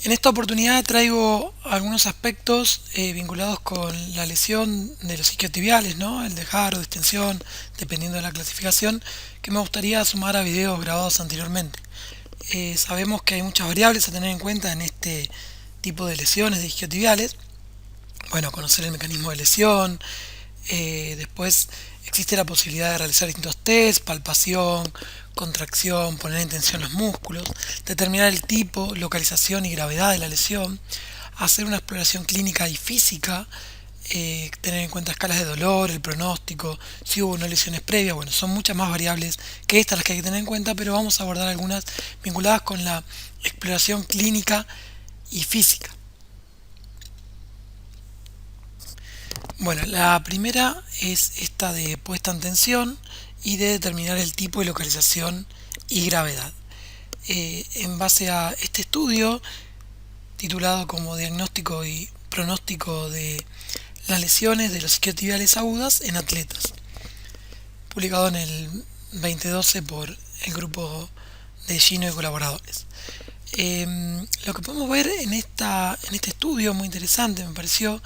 En esta oportunidad traigo algunos aspectos vinculados con la lesión de los isquiotibiales, ¿no? El dejar o distensión, dependiendo de la clasificación, que me gustaría sumar a videos grabados anteriormente. Sabemos que hay muchas variables a tener en cuenta en este tipo de lesiones de isquiotibiales. Bueno, conocer el mecanismo de lesión, después existe la posibilidad de realizar distintos test, palpación, contracción, poner en tensión los músculos, determinar el tipo, localización y gravedad de la lesión, hacer una exploración clínica y física, tener en cuenta escalas de dolor, el pronóstico, si hubo no lesiones previas. Bueno, son muchas más variables que estas las que hay que tener en cuenta, pero vamos a abordar algunas vinculadas con la exploración clínica y física. Bueno, la primera es esta de puesta en tensión y de determinar el tipo de localización y gravedad. En base a este estudio, titulado como Diagnóstico y Pronóstico de las lesiones de los isquiotibiales agudas en atletas, publicado en el 2012 por el grupo de Gino y colaboradores. Lo que podemos ver en este estudio, muy interesante me pareció,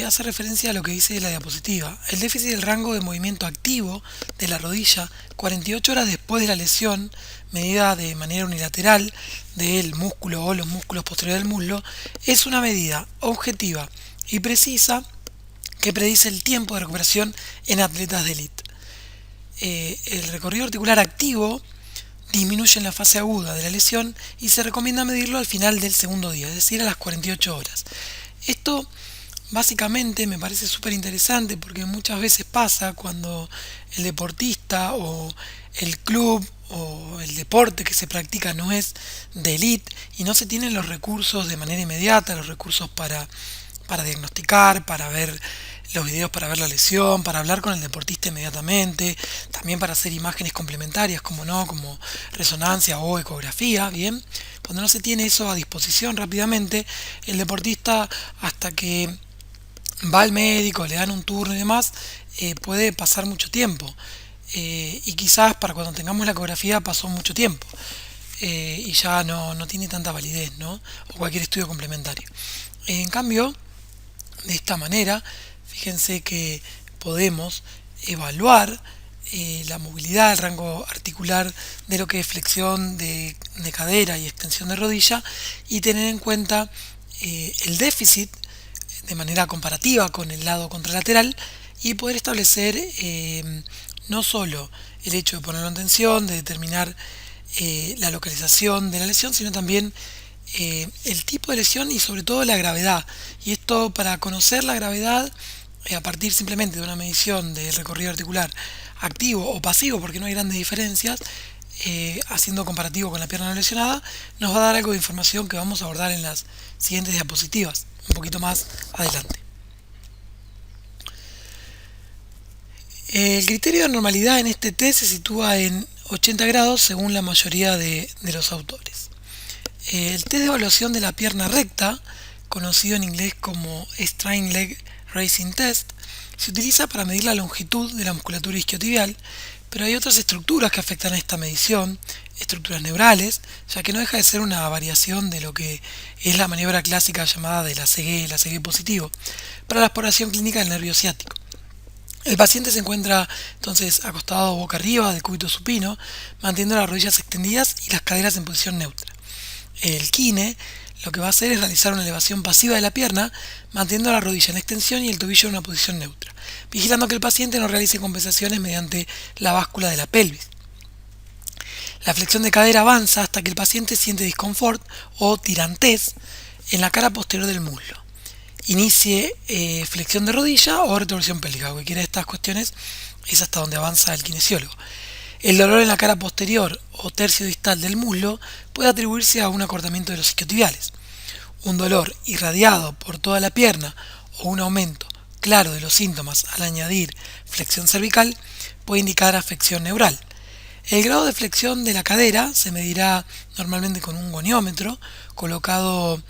hace referencia a lo que dice la diapositiva. El déficit del rango de movimiento activo de la rodilla 48 horas después de la lesión, medida de manera unilateral del músculo o los músculos posteriores del muslo, es una medida objetiva y precisa que predice el tiempo de recuperación en atletas de élite. El recorrido articular activo disminuye en la fase aguda de la lesión y se recomienda medirlo al final del segundo día, es decir, a las 48 horas. Esto básicamente me parece súper interesante porque muchas veces pasa cuando el deportista o el club o el deporte que se practica no es de élite y no se tienen los recursos de manera inmediata, los recursos para diagnosticar, para ver los videos, para ver la lesión, para hablar con el deportista inmediatamente, también para hacer imágenes complementarias, como no, como resonancia o ecografía, bien. Cuando no se tiene eso a disposición rápidamente, el deportista, hasta que va al médico, le dan un turno y demás, puede pasar mucho tiempo. Y quizás para cuando tengamos la ecografía pasó mucho tiempo. Y ya no tiene tanta validez, ¿no? O cualquier estudio complementario. En cambio, de esta manera, fíjense que podemos evaluar la movilidad, el rango articular de lo que es flexión de cadera y extensión de rodilla y tener en cuenta el déficit de manera comparativa con el lado contralateral y poder establecer no solo el hecho de ponerlo en tensión, de determinar la localización de la lesión, sino también el tipo de lesión y sobre todo la gravedad. Y esto para conocer la gravedad a partir simplemente de una medición del recorrido articular activo o pasivo, porque no hay grandes diferencias, haciendo comparativo con la pierna no lesionada, nos va a dar algo de información que vamos a abordar en las siguientes diapositivas, un poquito más adelante. El criterio de normalidad en este test se sitúa en 80 grados según la mayoría de los autores. El test de evaluación de la pierna recta, conocido en inglés como Strain Leg Raising Test, se utiliza para medir la longitud de la musculatura isquiotibial, pero hay otras estructuras que afectan a esta medición, estructuras neurales, ya que no deja de ser una variación de lo que es la maniobra clásica llamada de la CG positivo, para la exploración clínica del nervio ciático. El paciente se encuentra entonces acostado boca arriba de cúbito supino, manteniendo las rodillas extendidas y las caderas en posición neutra. El kine lo que va a hacer es realizar una elevación pasiva de la pierna, manteniendo la rodilla en extensión y el tobillo en una posición neutra, vigilando que el paciente no realice compensaciones mediante la báscula de la pelvis. La flexión de cadera avanza hasta que el paciente siente disconfort o tirantez en la cara posterior del muslo. Inicie flexión de rodilla o retorsión pélvica. Cualquiera de estas cuestiones es hasta donde avanza el kinesiólogo. El dolor en la cara posterior o tercio distal del muslo puede atribuirse a un acortamiento de los isquiotibiales. Un dolor irradiado por toda la pierna o un aumento claro de los síntomas al añadir flexión cervical puede indicar afección neural. El grado de flexión de la cadera se medirá normalmente con un goniómetro colocando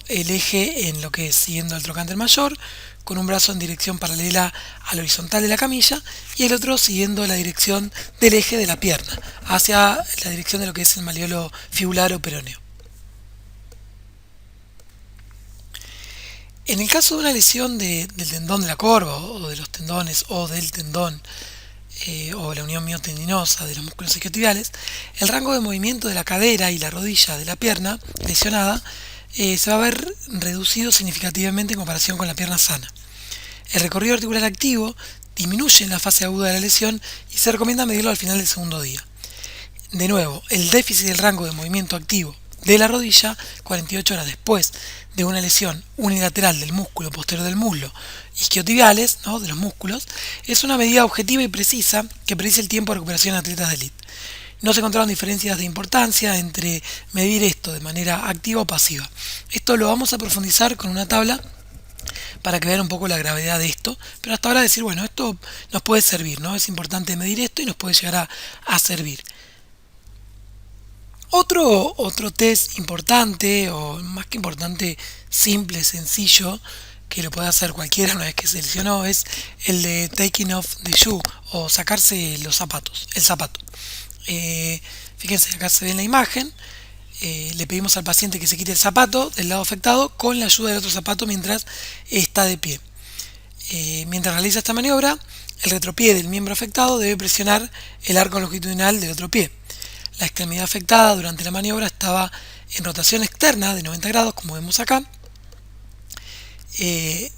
el eje en lo que es siguiendo el trocánter mayor, con un brazo en dirección paralela a la horizontal de la camilla y el otro siguiendo la dirección del eje de la pierna, hacia la dirección de lo que es el malleolo fibular o peroneo. En el caso de una lesión del tendón de la corva o de los tendones o del tendón o la unión miotendinosa de los músculos isquiotibiales, el rango de movimiento de la cadera y la rodilla de la pierna lesionada se va a ver reducido significativamente en comparación con la pierna sana. El recorrido articular activo disminuye en la fase aguda de la lesión y se recomienda medirlo al final del segundo día. De nuevo, el déficit del rango de movimiento activo de la rodilla 48 horas después de una lesión unilateral del músculo posterior del muslo, isquiotibiales, ¿no?, de los músculos, es una medida objetiva y precisa que predice el tiempo de recuperación en atletas de élite. No se encontraron diferencias de importancia entre medir esto de manera activa o pasiva. Esto lo vamos a profundizar con una tabla para que vean un poco la gravedad de esto, pero hasta ahora decir, bueno, esto nos puede servir, ¿no? Es importante medir esto y nos puede llegar a servir. Otro test importante, o más que importante, simple, sencillo, que lo puede hacer cualquiera una vez que se lesionó, es el de taking off the shoe, o sacarse los zapatos, el zapato. Fíjense, acá se ve en la imagen, le pedimos al paciente que se quite el zapato del lado afectado con la ayuda del otro zapato mientras está de pie. Mientras realiza esta maniobra, el retropié del miembro afectado debe presionar el arco longitudinal del otro pie. La extremidad afectada durante la maniobra estaba en rotación externa de 90 grados, como vemos acá, de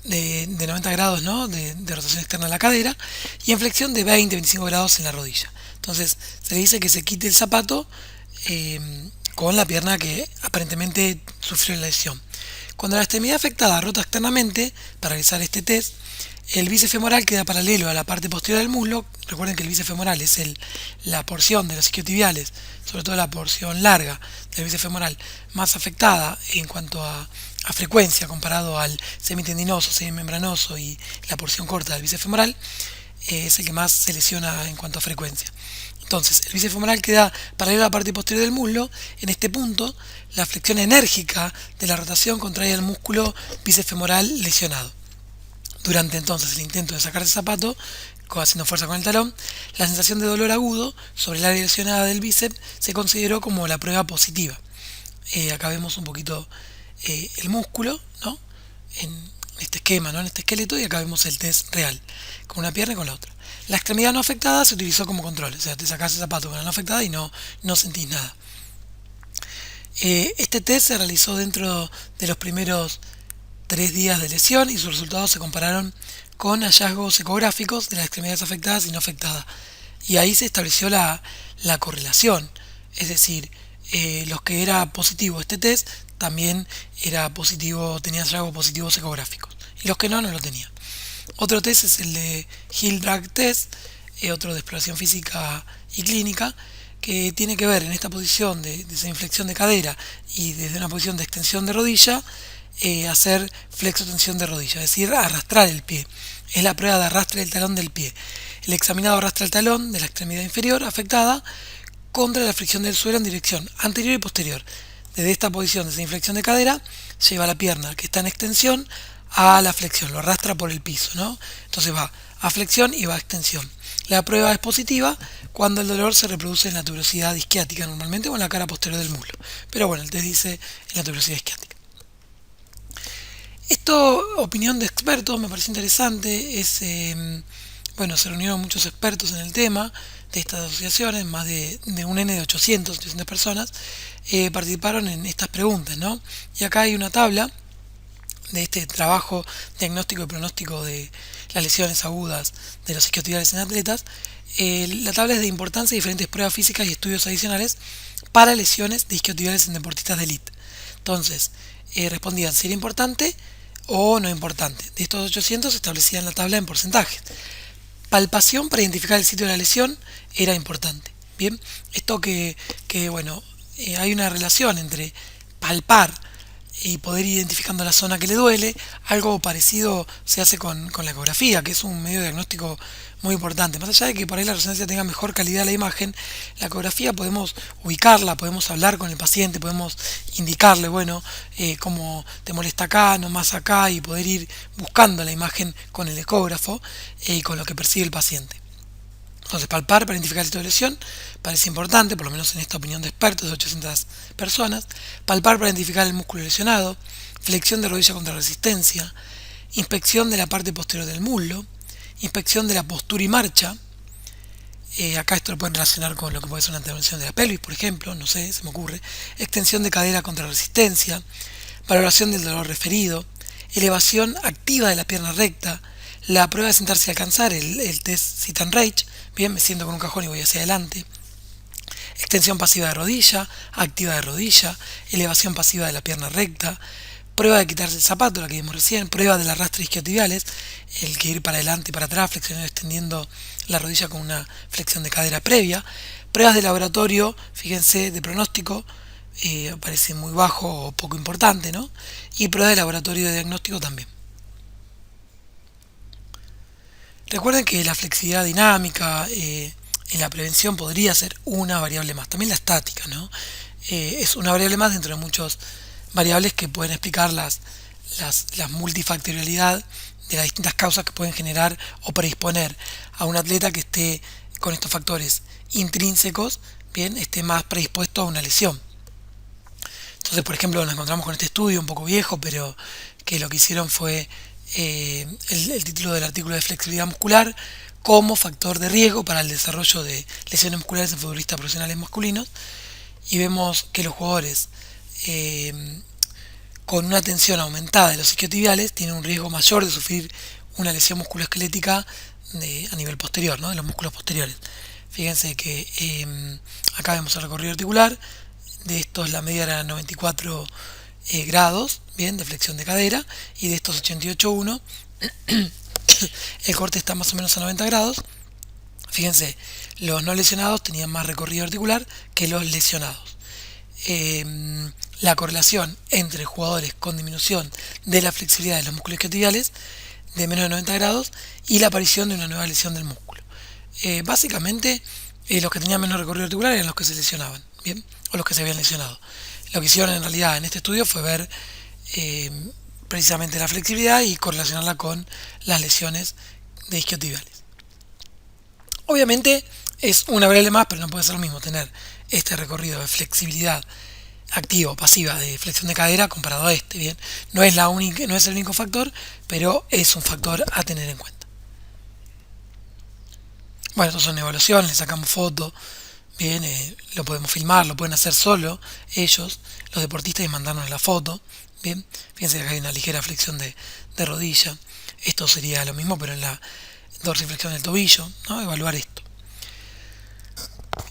90 grados, ¿no?, de rotación externa de la cadera, y en flexión de 20-25 grados en la rodilla. Entonces se le dice que se quite el zapato con la pierna que aparentemente sufrió la lesión. Cuando la extremidad afectada rota externamente, para realizar este test, el bíceps femoral queda paralelo a la parte posterior del muslo. Recuerden que el bíceps femoral es la porción de los isquiotibiales, sobre todo la porción larga del bíceps femoral, más afectada en cuanto a frecuencia comparado al semitendinoso, semimembranoso y la porción corta del bíceps femoral. Es el que más se lesiona en cuanto a frecuencia. Entonces, el bíceps femoral queda paralelo a la parte posterior del muslo. En este punto, la flexión enérgica de la rotación contrae el músculo bíceps femoral lesionado. Durante entonces el intento de sacar el zapato, haciendo fuerza con el talón, la sensación de dolor agudo sobre el área lesionada del bíceps se consideró como la prueba positiva. Acá vemos un poquito el músculo, ¿no?, en este esquema, ¿no?, en este esqueleto, y acá vemos el test real, con una pierna y con la otra. La extremidad no afectada se utilizó como control, o sea, te sacás el zapato con la no afectada y no sentís nada. Este test se realizó dentro de los primeros 3 días de lesión y sus resultados se compararon con hallazgos ecográficos de las extremidades afectadas y no afectadas. Y ahí se estableció la correlación, es decir, los que era positivo este test también era positivo, tenía hallazgos positivos ecográficos, y los que no lo tenían. Otro test es el de Heel Drag Test, otro de exploración física y clínica, que tiene que ver en esta posición de desinflexión de cadera y desde una posición de extensión de rodilla, hacer flexotensión de rodilla, es decir, arrastrar el pie. Es la prueba de arrastre del talón del pie. El examinado arrastra el talón de la extremidad inferior afectada contra la fricción del suelo en dirección anterior y posterior. Desde esta posición de desinflexión de cadera, lleva la pierna que está en extensión a la flexión, lo arrastra por el piso, ¿no? Entonces va a flexión y va a extensión. La prueba es positiva cuando el dolor se reproduce en la tuberosidad isquiática normalmente o en la cara posterior del muslo. Pero bueno, el test dice en la tuberosidad isquiática. Esto, opinión de expertos, me parece interesante. Se reunieron muchos expertos en el tema de estas asociaciones, más de un N de 800 personas, participaron en estas preguntas, ¿no? Y acá hay una tabla de este trabajo diagnóstico y pronóstico de las lesiones agudas de los isquiotibiales en atletas. La tabla es de importancia de diferentes pruebas físicas y estudios adicionales para lesiones de isquiotibiales en deportistas de élite. Entonces, respondían si era importante o no importante. De estos 800 se establecían la tabla en porcentajes. Palpación para identificar el sitio de la lesión era importante. Bien, esto hay una relación entre palpar y poder ir identificando la zona que le duele. Algo parecido se hace con la ecografía, que es un medio diagnóstico muy importante. Más allá de que por ahí la resonancia tenga mejor calidad la imagen, la ecografía podemos ubicarla, podemos hablar con el paciente, podemos indicarle, cómo te molesta acá, no más acá, y poder ir buscando la imagen con el ecógrafo y con lo que percibe el paciente. Entonces, palpar para identificar el sitio de lesión parece importante, por lo menos en esta opinión de expertos de 800 personas. Palpar para identificar el músculo lesionado, flexión de rodilla contra resistencia, inspección de la parte posterior del muslo, inspección de la postura y marcha. Acá esto lo pueden relacionar con lo que puede ser una intervención de la pelvis, por ejemplo, no sé, se me ocurre. Extensión de cadera contra resistencia, valoración del dolor referido, elevación activa de la pierna recta, la prueba de sentarse y alcanzar, el test sit and reach, bien, me siento con un cajón y voy hacia adelante. Extensión pasiva de rodilla, activa de rodilla, elevación pasiva de la pierna recta, prueba de quitarse el zapato, la que vimos recién, prueba del arrastre isquiotibiales, el que ir para adelante y para atrás, flexionando y extendiendo la rodilla con una flexión de cadera previa. Pruebas de laboratorio, fíjense, de pronóstico, parece muy bajo o poco importante, ¿no? Y pruebas de laboratorio de diagnóstico también. Recuerden que la flexibilidad dinámica en la prevención podría ser una variable más. También la estática, ¿no? Es una variable más dentro de muchas variables que pueden explicar la multifactorialidad de las distintas causas que pueden generar o predisponer a un atleta que esté con estos factores intrínsecos, bien, esté más predispuesto a una lesión. Entonces, por ejemplo, nos encontramos con este estudio un poco viejo, pero que lo que hicieron fue el título del artículo de flexibilidad muscular como factor de riesgo para el desarrollo de lesiones musculares en futbolistas profesionales masculinos, y vemos que los jugadores con una tensión aumentada de los isquiotibiales tienen un riesgo mayor de sufrir una lesión musculoesquelética a nivel posterior, ¿no? De los músculos posteriores. Fíjense que acá vemos el recorrido articular, de estos la media era 94 grados, bien, de flexión de cadera, y de estos 88,1 el corte está más o menos a 90 grados. Fíjense, los no lesionados tenían más recorrido articular que los lesionados. La correlación entre jugadores con disminución de la flexibilidad de los músculos isquiotibiales de menos de 90 grados y la aparición de una nueva lesión del músculo. Básicamente, los que tenían menos recorrido articular eran los que se lesionaban, ¿bien? O los que se habían lesionado. Lo que hicieron en realidad en este estudio fue ver precisamente la flexibilidad y correlacionarla con las lesiones de isquiotibiales. Obviamente es una variable más, pero no puede ser lo mismo tener este recorrido de flexibilidad activa o pasiva de flexión de cadera comparado a este, bien. No es el único factor, pero es un factor a tener en cuenta. Bueno, estos son evaluaciones, le sacamos fotos, bien, lo podemos filmar, lo pueden hacer solo ellos, los deportistas, y mandarnos la foto, bien. Fíjense que acá hay una ligera flexión de rodilla. Esto sería lo mismo, pero en la dorsiflexión del tobillo, ¿no? Evaluar esto.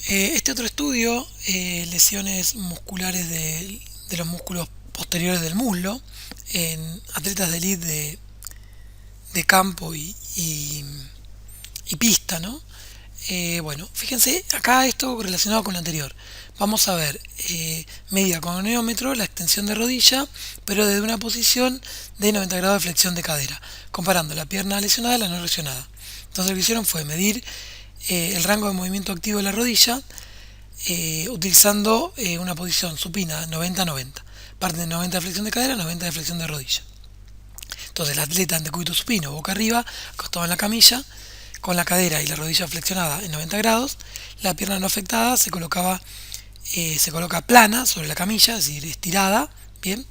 Este otro estudio, lesiones musculares de los músculos posteriores del muslo en atletas de elite de campo y pista, ¿no? Bueno, fíjense, acá esto relacionado con lo anterior. Vamos a ver, medida con gonómetro la extensión de rodilla, pero desde una posición de 90 grados de flexión de cadera, comparando la pierna lesionada y la no lesionada. Entonces lo que hicieron fue medir el rango de movimiento activo de la rodilla utilizando una posición supina 90-90. Parte de 90 de flexión de cadera, 90 de flexión de rodilla. Entonces el atleta en decúbito supino, boca arriba, acostado en la camilla, con la cadera y la rodilla flexionada en 90 grados, la pierna no afectada se coloca plana sobre la camilla, es decir, estirada, bien,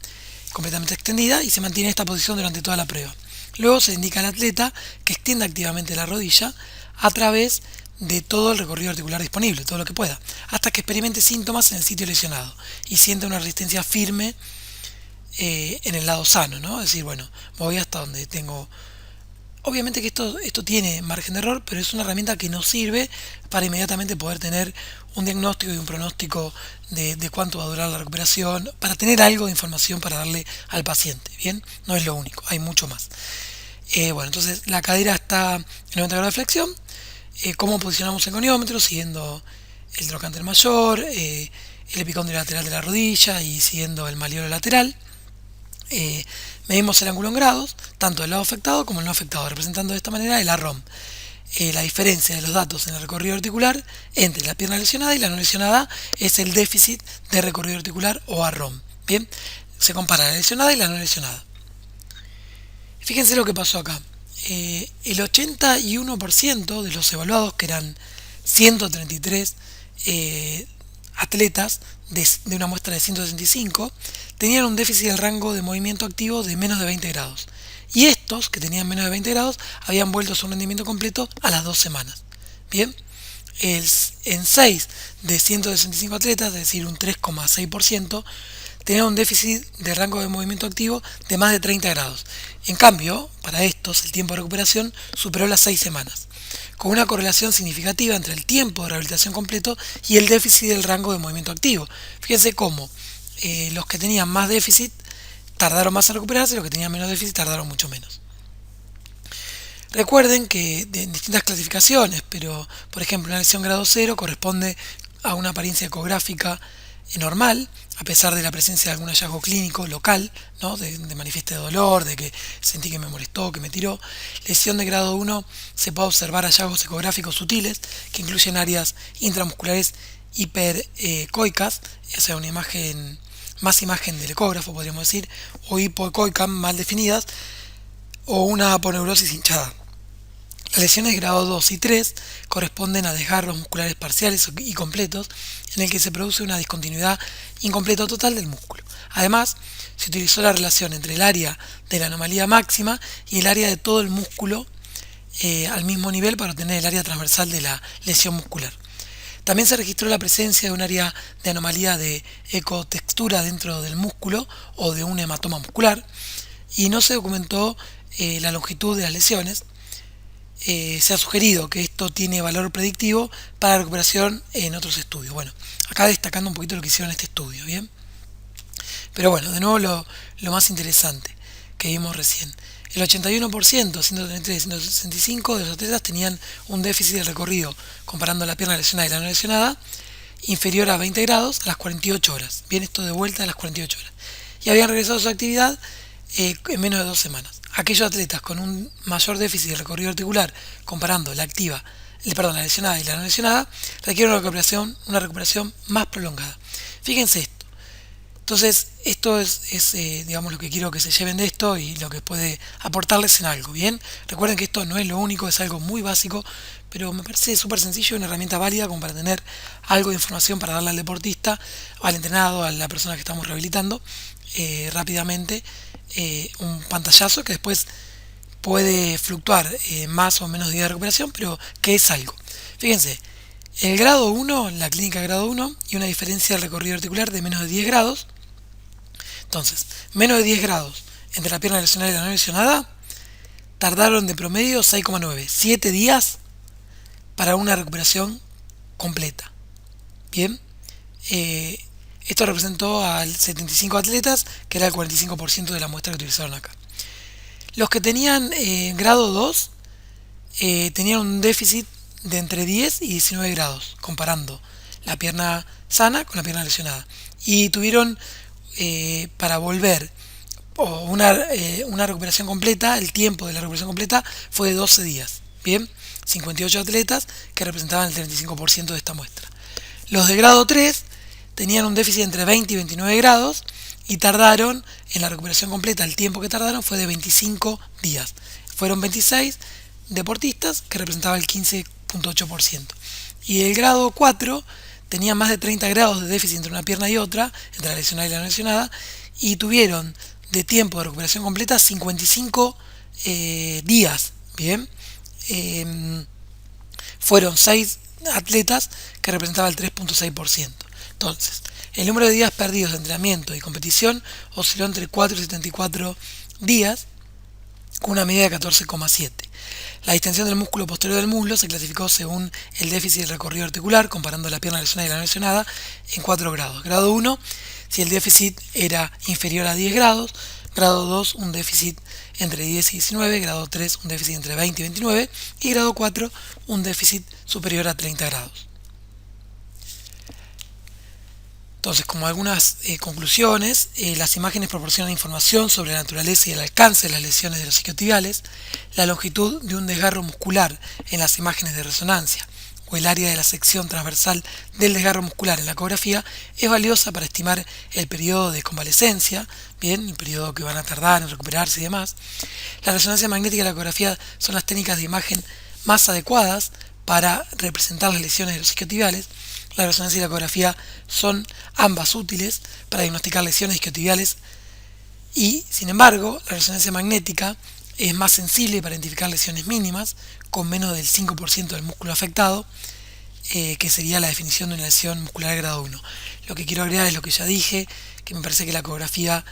completamente extendida, y se mantiene esta posición durante toda la prueba. Luego se indica al atleta que extienda activamente la rodilla a través de todo el recorrido articular disponible, todo lo que pueda, hasta que experimente síntomas en el sitio lesionado y sienta una resistencia firme en el lado sano, ¿no? Es decir, bueno, voy hasta donde tengo. Obviamente que esto tiene margen de error, pero es una herramienta que nos sirve para inmediatamente poder tener un diagnóstico y un pronóstico de cuánto va a durar la recuperación, para tener algo de información para darle al paciente, ¿bien? No es lo único, hay mucho más. Bueno, entonces la cadera está en 90 grados de flexión. ¿Cómo posicionamos el goniómetro? Siguiendo el trocánter mayor, el epicóndilo lateral de la rodilla y siguiendo el malleolo lateral. Medimos el ángulo en grados, tanto del lado afectado como el no afectado, representando de esta manera el ARROM. La diferencia de los datos en el recorrido articular entre la pierna lesionada y la no lesionada es el déficit de recorrido articular o ARROM. Bien, se compara la lesionada y la no lesionada. Fíjense lo que pasó acá. El 81% de los evaluados, que eran 133 atletas de una muestra de 165 tenían un déficit del rango de movimiento activo de menos de 20 grados. Y estos, que tenían menos de 20 grados, habían vuelto a su rendimiento completo a las 2 semanas. Bien, en 6 de 165 atletas, es decir, un 3,6%, tenían un déficit de rango de movimiento activo de más de 30 grados. En cambio, para estos, el tiempo de recuperación superó las 6 semanas, con una correlación significativa entre el tiempo de rehabilitación completo y el déficit del rango de movimiento activo. Fíjense cómo los que tenían más déficit tardaron más en recuperarse y los que tenían menos déficit tardaron mucho menos. Recuerden que en distintas clasificaciones, pero por ejemplo una lesión grado 0 corresponde a una apariencia ecográfica normal, a pesar de la presencia de algún hallazgo clínico local, ¿no? de manifieste dolor, de que sentí que me molestó, que me tiró. Lesión de grado 1 se puede observar hallazgos ecográficos sutiles que incluyen áreas intramusculares hipercoicas, o sea, una imagen, más imagen del ecógrafo podríamos decir, o hipoecoicas mal definidas, o una aponeurosis hinchada. Las lesiones de grado 2 y 3 corresponden a desgarros musculares parciales y completos en el que se produce una discontinuidad incompleta o total del músculo. Además, se utilizó la relación entre el área de la anomalía máxima y el área de todo el músculo al mismo nivel para obtener el área transversal de la lesión muscular. También se registró la presencia de un área de anomalía de ecotextura dentro del músculo o de un hematoma muscular y no se documentó la longitud de las lesiones. Se ha sugerido que esto tiene valor predictivo para la recuperación en otros estudios. Bueno, acá destacando un poquito lo que hicieron en este estudio, ¿bien? Pero bueno, de nuevo lo más interesante que vimos recién. El 81%, 133 y 165 de los atletas tenían un déficit de recorrido, comparando la pierna lesionada y la no lesionada, inferior a 20 grados a las 48 horas. Bien, esto de vuelta a las 48 horas. Y habían regresado a su actividad en menos de 2 semanas. Aquellos atletas con un mayor déficit de recorrido articular, comparando la lesionada y la no lesionada, requieren una recuperación más prolongada. Fíjense esto. Entonces, esto es digamos, lo que quiero que se lleven de esto y lo que puede aportarles en algo, ¿bien? Recuerden que esto no es lo único, es algo muy básico, pero me parece súper sencillo y una herramienta válida como para tener algo de información para darle al deportista, al entrenado, a la persona que estamos rehabilitando, rápidamente, un pantallazo que después puede fluctuar más o menos días de recuperación, pero que es algo. Fíjense, el grado 1, la clínica grado 1, y una diferencia del recorrido articular de menos de 10 grados. Entonces, menos de 10 grados entre la pierna lesionada y la no lesionada, tardaron de promedio 6,9, 7 días para una recuperación completa. Bien, esto representó al 75 atletas, que era el 45% de la muestra que utilizaron acá. Los que tenían grado 2 tenían un déficit de entre 10 y 19 grados, comparando la pierna sana con la pierna lesionada. Y tuvieron, para volver una recuperación completa, el tiempo de la recuperación completa fue de 12 días. Bien, 58 atletas que representaban el 35% de esta muestra. Los de grado 3 tenían un déficit entre 20 y 29 grados y tardaron, en la recuperación completa, el tiempo que tardaron fue de 25 días. Fueron 26 deportistas, que representaba el 15,8%. Y el grado 4 tenía más de 30 grados de déficit entre una pierna y otra, entre la lesionada y la no lesionada, y tuvieron de tiempo de recuperación completa 55 días. Bien, fueron 6 atletas que representaba el 3,6%. Entonces, el número de días perdidos de entrenamiento y competición osciló entre 4 y 74 días, con una media de 14,7. La distensión del músculo posterior del muslo se clasificó según el déficit del recorrido articular, comparando la pierna lesionada y la no lesionada, en 4 grados. Grado 1, si el déficit era inferior a 10 grados. Grado 2, un déficit entre 10 y 19. Grado 3, un déficit entre 20 y 29. Y grado 4, un déficit superior a 30 grados. Entonces, como algunas conclusiones, las imágenes proporcionan información sobre la naturaleza y el alcance de las lesiones de los isquiotibiales, la longitud de un desgarro muscular en las imágenes de resonancia o el área de la sección transversal del desgarro muscular en la ecografía es valiosa para estimar el periodo de convalecencia, bien, el periodo que van a tardar en recuperarse y demás. La resonancia magnética y la ecografía son las técnicas de imagen más adecuadas para representar las lesiones de los isquiotibiales. La resonancia y la ecografía son ambas útiles para diagnosticar lesiones isquiotibiales y, sin embargo, la resonancia magnética es más sensible para identificar lesiones mínimas con menos del 5% del músculo afectado, que sería la definición de una lesión muscular de grado 1. Lo que quiero agregar es lo que ya dije, que me parece que la ecografía,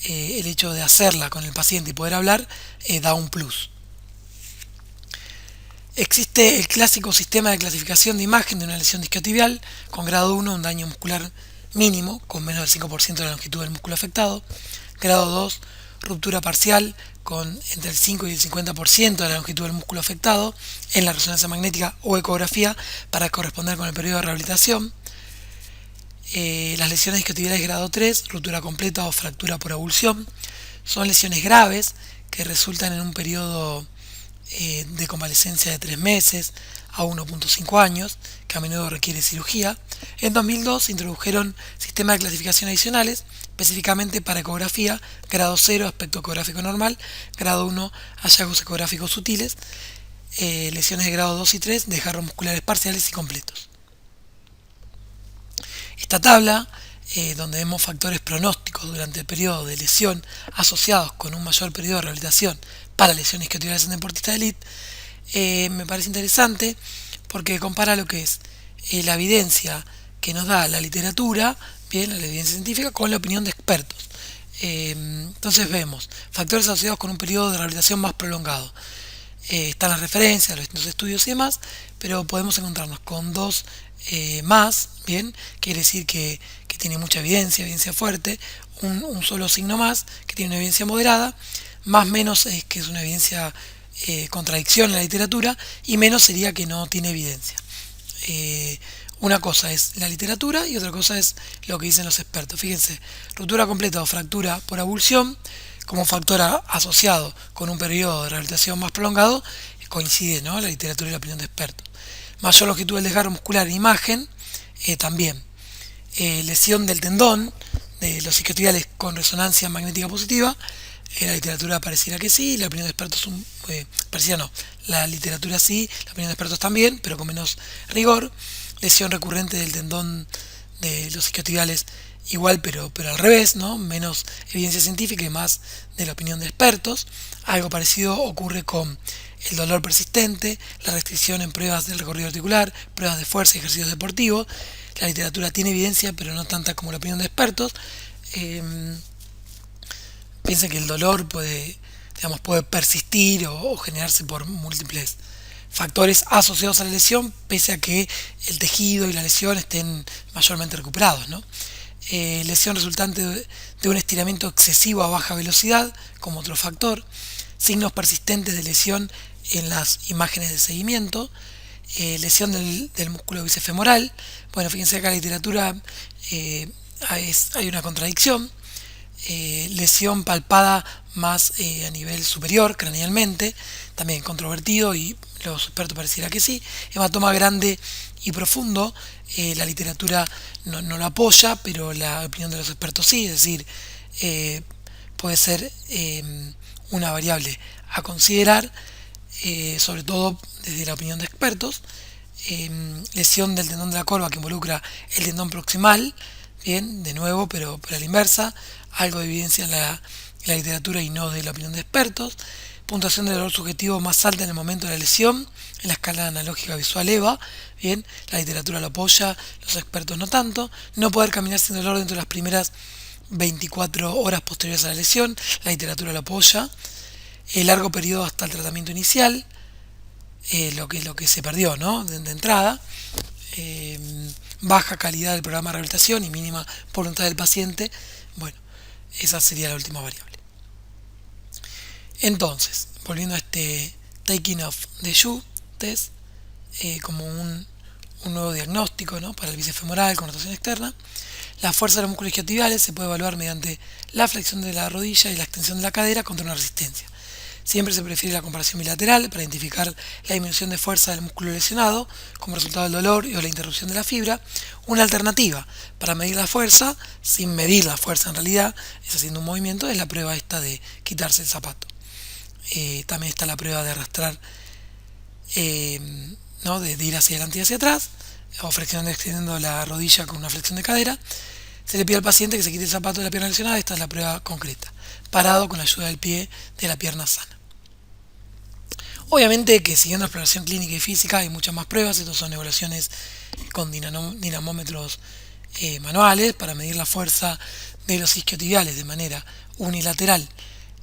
el hecho de hacerla con el paciente y poder hablar, da un plus. Existe el clásico sistema de clasificación de imagen de una lesión isquiotibial con grado 1, un daño muscular mínimo con menos del 5% de la longitud del músculo afectado. Grado 2, ruptura parcial con entre el 5 y el 50% de la longitud del músculo afectado en la resonancia magnética o ecografía para corresponder con el periodo de rehabilitación. Las lesiones isquiotibiales grado 3, ruptura completa o fractura por avulsión, son lesiones graves que resultan en un periodo de convalecencia de 3 meses a 1.5 años, que a menudo requiere cirugía. En 2002 se introdujeron sistemas de clasificación adicionales, específicamente para ecografía, grado 0, aspecto ecográfico normal, grado 1, hallazgos ecográficos sutiles, lesiones de grado 2 y 3, desgarros musculares parciales y completos. Esta tabla, donde vemos factores pronósticos durante el periodo de lesión asociados con un mayor periodo de rehabilitación para lesiones isquiotibiales en deportistas de élite, me parece interesante porque compara lo que es la evidencia que nos da la literatura, bien, la evidencia científica, con la opinión de expertos. Entonces vemos factores asociados con un periodo de rehabilitación más prolongado. Están las referencias, los distintos estudios y demás, pero podemos encontrarnos con dos más, bien, quiere decir que tiene mucha evidencia fuerte, un solo signo más, que tiene una evidencia moderada, más menos es que es una evidencia contradicción en la literatura, y menos sería que no tiene evidencia. Una cosa es la literatura y otra cosa es lo que dicen los expertos. Fíjense, ruptura completa o fractura por avulsión como factor asociado con un periodo de rehabilitación más prolongado, coincide, ¿no?, la literatura y la opinión de expertos. Mayor longitud del desgarro muscular en imagen, también. Lesión del tendón de los isquiotibiales con resonancia magnética positiva, la literatura pareciera que sí, la opinión de expertos pareciera no, la literatura sí, la opinión de expertos también, pero con menos rigor. Lesión recurrente del tendón de los isquiotibiales igual, pero al revés, ¿no?, menos evidencia científica y más de la opinión de expertos. Algo parecido ocurre con el dolor persistente, la restricción en pruebas del recorrido articular, pruebas de fuerza y ejercicios deportivos. La literatura tiene evidencia, pero no tanta como la opinión de expertos. Piensen que el dolor puede persistir o generarse por múltiples factores asociados a la lesión, pese a que el tejido y la lesión estén mayormente recuperados, ¿no? Lesión resultante de un estiramiento excesivo a baja velocidad, como otro factor. Signos persistentes de lesión en las imágenes de seguimiento. Lesión del músculo bíceps femoral. Bueno, fíjense acá en la literatura hay una contradicción. Lesión palpada más a nivel superior, cranealmente, también controvertido, y los expertos pareciera que sí. Hematoma grande y profundo, la literatura no lo apoya, pero la opinión de los expertos sí, es decir, puede ser una variable a considerar, sobre todo desde la opinión de expertos. Lesión del tendón de la corva que involucra el tendón proximal, bien, de nuevo, pero a la inversa, algo de evidencia en la literatura y no de la opinión de expertos. Puntuación de dolor subjetivo más alta en el momento de la lesión, en la escala analógica visual EVA, bien, la literatura lo apoya, los expertos no tanto. No poder caminar sin dolor dentro de las primeras 24 horas posteriores a la lesión, la literatura lo apoya. El largo periodo hasta el tratamiento inicial, lo que se perdió, ¿no?, de entrada. Baja calidad del programa de rehabilitación y mínima voluntad del paciente. Bueno, esa sería la última variable. Entonces, volviendo a este taking off the shoe test, como un nuevo diagnóstico, ¿no?, para el bíceps femoral con rotación externa. La fuerza de los músculos isquiotibiales se puede evaluar mediante la flexión de la rodilla y la extensión de la cadera contra una resistencia. Siempre se prefiere la comparación bilateral para identificar la disminución de fuerza del músculo lesionado como resultado del dolor o la interrupción de la fibra. Una alternativa para medir la fuerza, sin medir la fuerza en realidad, es haciendo un movimiento, es la prueba esta de quitarse el zapato. También está la prueba de arrastrar ¿no? De ir hacia adelante y hacia atrás, o flexionando y extendiendo la rodilla con una flexión de cadera. Se le pide al paciente que se quite el zapato de la pierna lesionada. Esta es la prueba concreta, parado con la ayuda del pie de la pierna sana. Obviamente que siguiendo la exploración clínica y física hay muchas más pruebas. Estas son evaluaciones con dinamómetros manuales para medir la fuerza de los isquiotibiales de manera unilateral,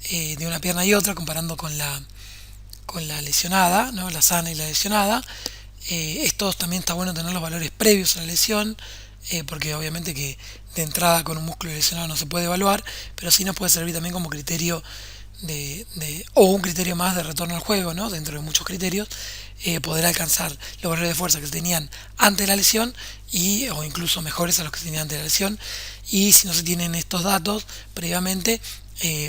de una pierna y otra, comparando con la lesionada, ¿no? La sana y la lesionada. Estos también está bueno tener los valores previos a la lesión, porque obviamente que de entrada con un músculo lesionado no se puede evaluar, pero sí nos puede servir también como criterio o un criterio más de retorno al juego, ¿no? Dentro de muchos criterios, poder alcanzar los valores de fuerza que se tenían antes de la lesión o incluso mejores a los que se tenían antes de la lesión, y si no se tienen estos datos previamente,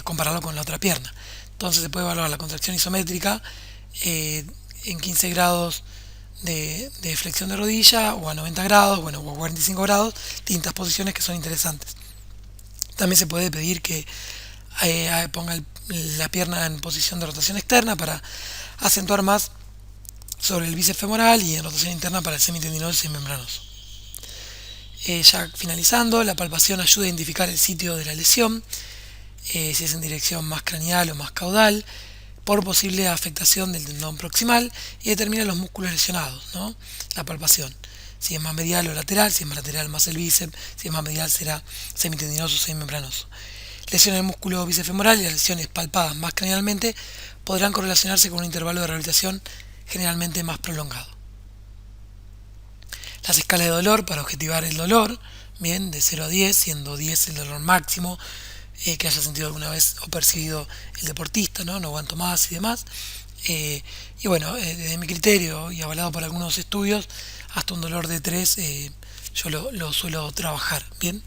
compararlo con la otra pierna. Entonces se puede evaluar la contracción isométrica en 15 grados de flexión de rodilla, o a 90 grados, bueno, o a 45 grados, distintas posiciones que son interesantes. También se puede pedir que ponga la pierna en posición de rotación externa para acentuar más sobre el bíceps femoral, y en rotación interna para el semitendinoso y semimembranoso. Ya finalizando, la palpación ayuda a identificar el sitio de la lesión, si es en dirección más craneal o más caudal, por posible afectación del tendón proximal, y determina los músculos lesionados, ¿no? La palpación, si es más medial o lateral, si es más lateral más el bíceps, si es más medial será semitendinoso o semimembranoso. Lesiones del músculo bíceps femoral y las lesiones palpadas más cranealmente podrán correlacionarse con un intervalo de rehabilitación generalmente más prolongado. Las escalas de dolor para objetivar el dolor, bien, de 0 a 10, siendo 10 el dolor máximo que haya sentido alguna vez o percibido el deportista, no aguanto más y demás. Y bueno, desde mi criterio y avalado por algunos estudios, hasta un dolor de 3 yo lo suelo trabajar, bien.